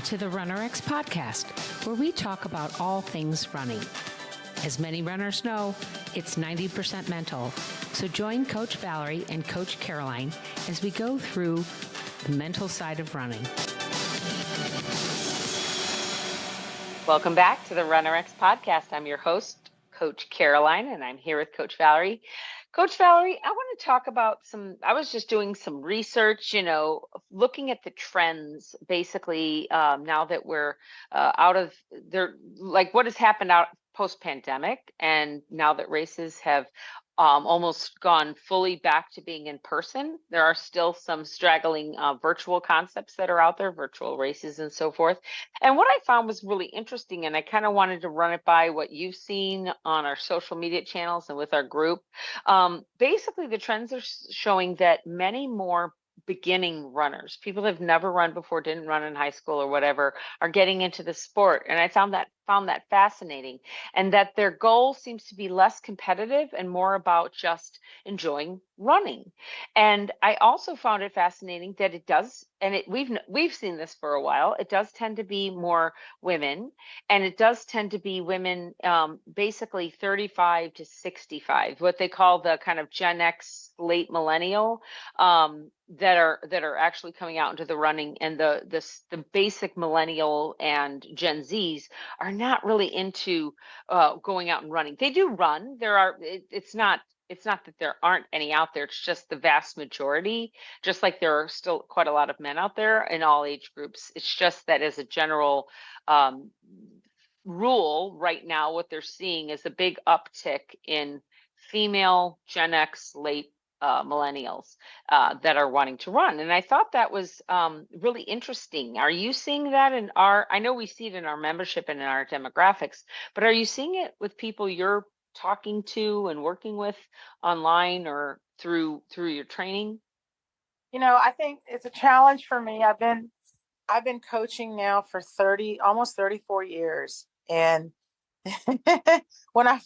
to the RunRX podcast, where we talk about all things running. As many runners know, it's 90% mental. So join Coach Valerie and Coach Caroline as we go through the mental side of running. Welcome back to the RunRX podcast. I'm your host, Coach Caroline, and I'm here with Coach Valerie. Coach Valerie, I want to talk about I was just doing some research, looking at the trends, basically, now that we're out of there, like what has happened out post-pandemic, and now that races have almost gone fully back to being in person. There are still some straggling virtual concepts that are out there, virtual races and so forth. And what I found was really interesting, and I kind of wanted to run it by what you've seen on our social media channels and with our group. Basically, the trends are showing that many more beginning runners, people that have never run before, didn't run in high school or whatever, are getting into the sport. And I found that fascinating, and that their goal seems to be less competitive and more about just enjoying running. And I also found it fascinating that it does, and we've seen this for a while, it does tend to be more women, and it does tend to be women basically 35 to 65, what they call the kind of Gen X, late millennial, that are actually coming out into the running. And the basic millennial and Gen Zs are not really into going out and running. They do run. It's not that there aren't any out there. It's just the vast majority, just like there are still quite a lot of men out there in all age groups. It's just that as a general rule right now, what they're seeing is a big uptick in female Gen X, late millennials that are wanting to run. And I thought that was really interesting. Are you seeing that I know we see it in our membership and in our demographics, but are you seeing it with people you're talking to and working with online or through your training? I think it's a challenge for me. I've been coaching now for almost 34 years. And when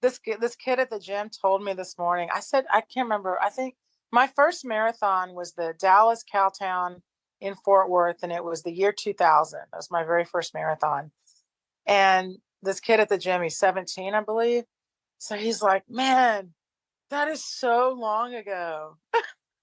this kid at the gym told me this morning, I said, I can't remember. I think my first marathon was the Dallas Cowtown in Fort Worth, and it was the year 2000. That was my very first marathon. And this kid at the gym, he's 17, I believe. So he's like, man, that is so long ago.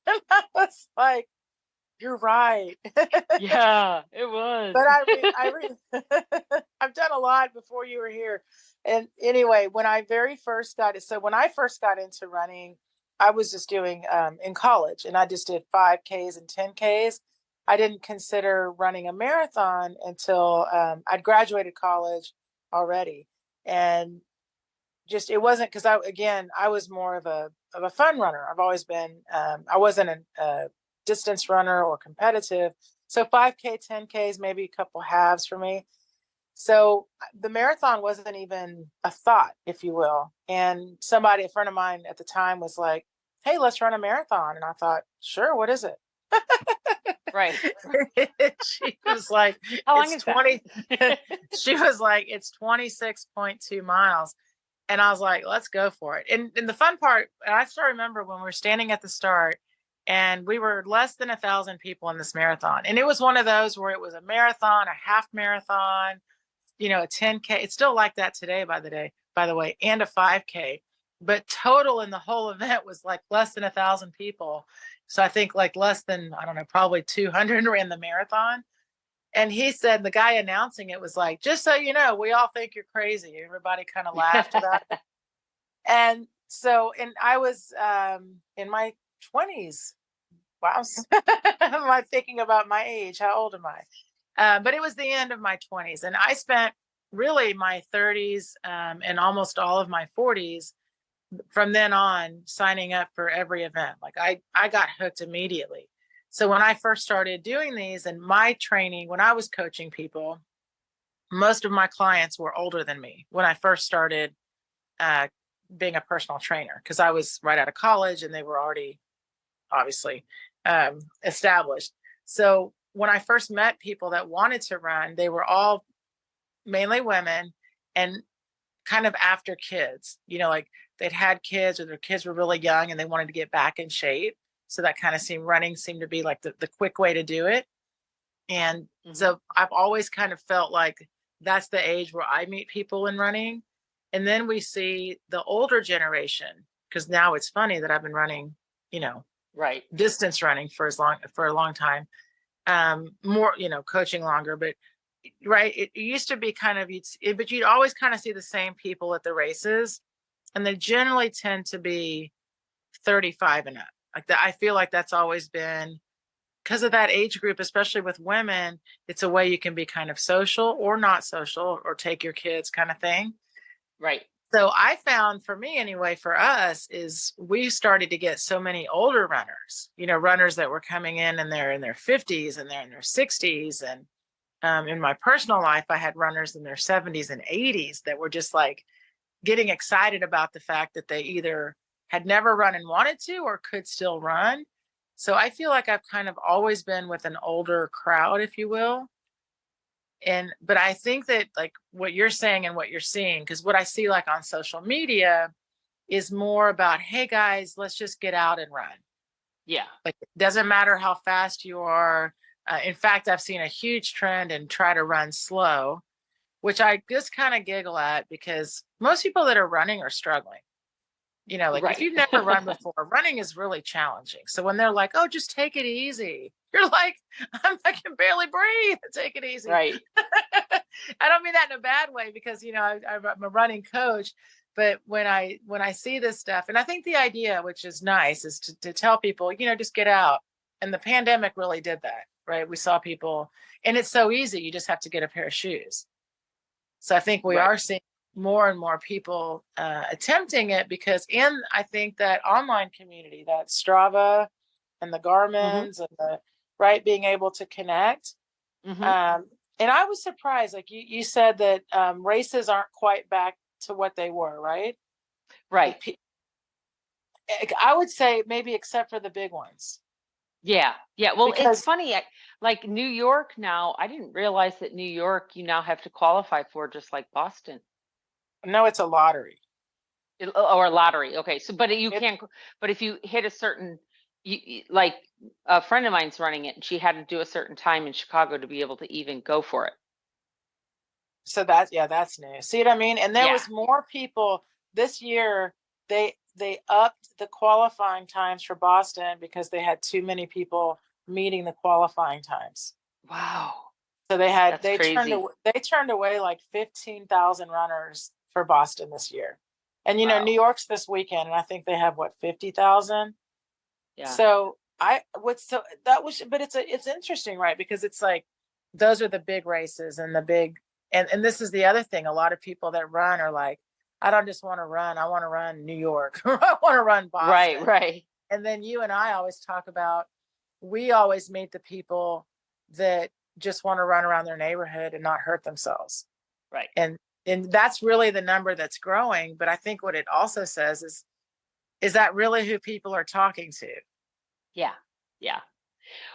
And I was like, you're right. Yeah, it was. But I've done a lot before you were here. And anyway, when I first got into running, I was just doing in college, and I just did 5Ks and 10Ks. I didn't consider running a marathon until I'd graduated college already. And just, it wasn't, because I was more of a fun runner. I've always been, I wasn't a distance runner or competitive. So 5K, 10Ks, maybe a couple halves for me. So the marathon wasn't even a thought, if you will. And a friend of mine at the time was like, hey, let's run a marathon. And I thought, sure, what is it? Right. She was like, how long is 20? She was like, it's 26.2 miles. And I was like, let's go for it. And the fun part, I still remember when we were standing at the start, and we were less than 1,000 people in this marathon. And it was one of those where it was a marathon, a half marathon, a 10K. It's still like that today, by the way, and a 5K. But total in the whole event was like less than 1,000 people. So I think like less than, I don't know, probably 200 ran the marathon. And he said, the guy announcing it was like, just so you know, we all think you're crazy. Everybody kind of laughed about it. And I was in my 20s. Wow. Am I thinking about my age? How old am I? But it was the end of my 20s. And I spent really my 30s and almost all of my 40s from then on signing up for every event. Like I got hooked immediately. So when I first started doing these and my training, when I was coaching people, most of my clients were older than me when I first started being a personal trainer, because I was right out of college and they were already obviously established. So when I first met people that wanted to run, they were all mainly women and kind of after kids, like they'd had kids or their kids were really young and they wanted to get back in shape. So that kind of running seemed to be like the quick way to do it. And Mhm. so I've always kind of felt like that's the age where I meet people in running. And then we see the older generation, because now it's funny that I've been running, Right. distance running for a long time, more, coaching longer, but right. It used to be kind of, but you'd always kind of see the same people at the races, and they generally tend to be 35 and up. Like that, I feel like that's always been because of that age group, especially with women. It's a way you can be kind of social or not social or take your kids kind of thing. Right. So I found, for me anyway, for us, is we started to get so many older runners, runners that were coming in and they're in their 50s and they're in their 60s. And in my personal life, I had runners in their 70s and 80s that were just like getting excited about the fact that they either had never run and wanted to or could still run. So I feel like I've kind of always been with an older crowd, if you will. But I think that like what you're saying and what you're seeing, because what I see like on social media is more about, hey guys, let's just get out and run. Yeah. Like it doesn't matter how fast you are. In fact, I've seen a huge trend in try to run slow, which I just kind of giggle at because most people that are running are struggling. Like if Right. you've never run before, running is really challenging. So when they're like, oh, just take it easy, you're like, I can barely breathe. Take it easy. Right. I don't mean that in a bad way because, I'm a running coach. But when I see this stuff, and I think the idea, which is nice, is to tell people, just get out. And the pandemic really did that, right? We saw people, and it's so easy. You just have to get a pair of shoes. So I think we Right. are seeing more and more people attempting it because I think that online community, that Strava and the Mhm. Garmin's and the right being able to connect. Mhm. And I was surprised, like you said that races aren't quite back to what they were, right? Right. Like I would say maybe except for the big ones. Yeah. Yeah. Well, it's Because funny. Like New York now, I didn't realize that New York you now have to qualify for just like Boston. no, it's a lottery. Or lottery. Okay. So, but you It can't, but if you hit a certain, like a friend of mine's running it and she had to do a certain time in Chicago to be able to even go for it. So that's new. See what I mean? And there Yeah. was more people this year. They upped the qualifying times for Boston because they had too many people meeting the qualifying times. Wow. So That's crazy. they turned away like 15,000 runners for Boston this year. And New Wow. York's this weekend and I think they have what, 50,000. Yeah. So that was, but it's interesting, right? Because it's like those are the big races and the big, and this is the other thing. A lot of people that run are like, I don't just want to run, I want to run New York or I want to run Right. Boston. Right. And then you and I always talk about, we always meet the people that just want to run around their neighborhood and not hurt themselves. Right. And that's really the number that's growing. But I think what it also says is that really who people are talking to? Yeah. Yeah.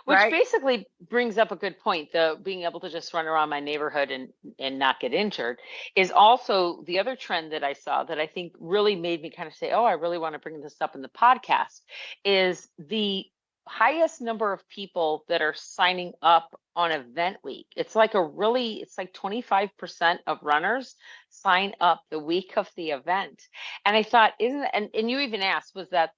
Which Right. basically brings up a good point. The being able to just run around my neighborhood and not get injured is also the other trend that I saw that I think really made me kind of say, "Oh, I really want to bring this up in the podcast." Is the highest number of people that are signing up on event week. It's like 25% of runners sign up the week of the event. And I thought, isn't that, and you even asked, was that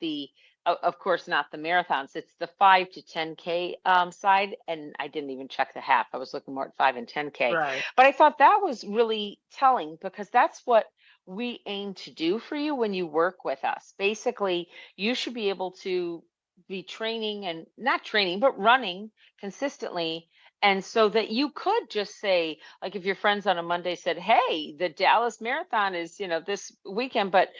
of course not the marathons, it's the 5 to 10K side, and I didn't even check the half. I was looking more at 5 and 10K, Right. but I thought that was really telling because that's what we aim to do for you when you work with us. Basically, you should be able to be training and not training but running consistently, and so that you could just say, like, if your friends on a Monday said, hey, the Dallas Marathon is this weekend, but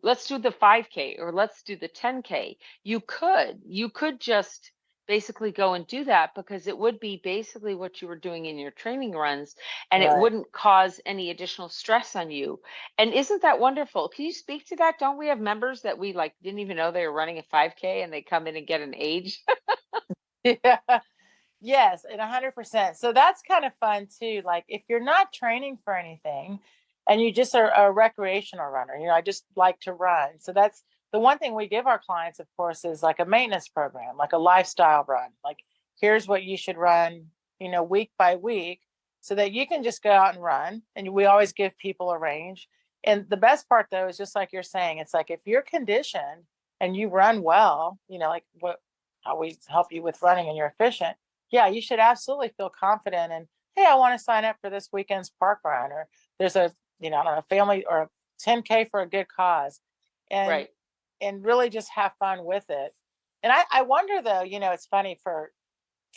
let's do the 5K or let's do the 10K. You could just basically go and do that because it would be basically what you were doing in your training runs, and it Right. wouldn't cause any additional stress on you. And isn't that wonderful? Can you speak to that? Don't we have members that we like didn't even know they were running a 5K and they come in and get an age? Yeah. Yes, and 100%. So that's kind of fun too. Like if you're not training for anything and you just are a recreational runner, I just like to run. So that's the one thing we give our clients, of course, is like a maintenance program, like a lifestyle run. Like here's what you should run week by week, so that you can just go out and run. And we always give people a range. And the best part though is just like you're saying, it's like if you're conditioned and you run well, like how we help you with running and you're efficient, yeah, you should absolutely feel confident. And hey, I want to sign up for this weekend's park run, or there's a, I don't know, family or a 10K for a good cause, and Right. and really just have fun with it. And I wonder though, it's funny for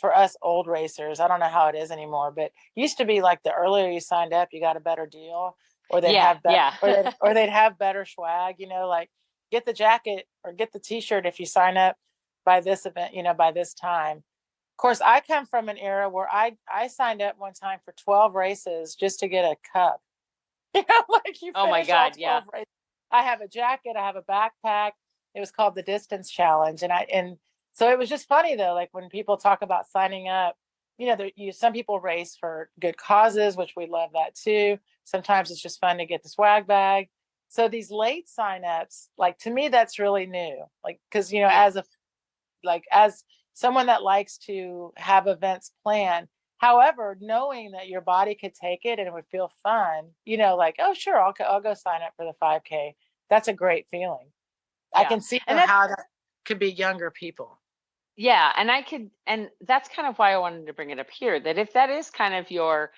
us old racers, I don't know how it is anymore, but it used to be like the earlier you signed up, you got a better deal, or they'd Yeah. have better, Yeah. or they'd have better swag, like get the jacket or get the t-shirt if you sign up by this event, by this time. Of course, I come from an era where I signed up one time for 12 races just to get a cup. Like you Oh my finish all God. Yeah. 12 races. I have a jacket, I have a backpack. It was called the Distance Challenge. And so it was just funny though, like when people talk about signing up, some people race for good causes, which we love that too. Sometimes it's just fun to get the swag bag. So these late signups, like to me, that's really new. Like, cause Yeah. as someone that likes to have events planned, however, knowing that your body could take it and it would feel fun, like, oh, sure, I'll go sign up for the 5K. That's a great feeling. I Yeah. can see And how that could be younger people. Yeah, and that's kind of why I wanted to bring it up here, that if that is kind of your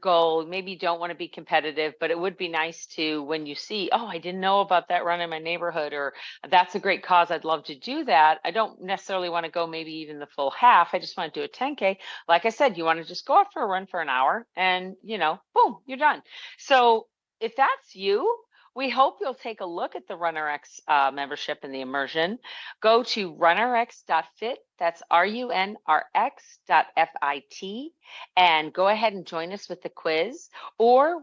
goal, maybe you don't want to be competitive, but it would be nice to, when you see, oh, I didn't know about that run in my neighborhood, or that's a great cause, I'd love to do that. I don't necessarily want to go maybe even the full half. I just want to do a 10K. Like I said, you want to just go out for a run for an hour and, boom, you're done. So if that's you, we hope you'll take a look at the RunRX membership and the immersion. Go to runrx.fit, that's runrx.fit, and go ahead and join us with the quiz, or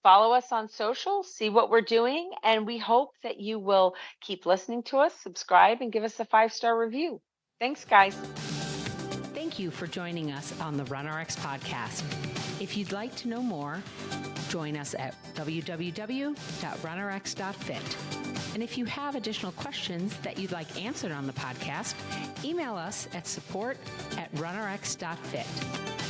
follow us on social, see what we're doing, and we hope that you will keep listening to us, subscribe, and give us a 5-star review. Thanks, guys. Thank you for joining us on the RunRX podcast. If you'd like to know more, join us at www.runrx.fit. And if you have additional questions that you'd like answered on the podcast, email us at support@runrx.fit.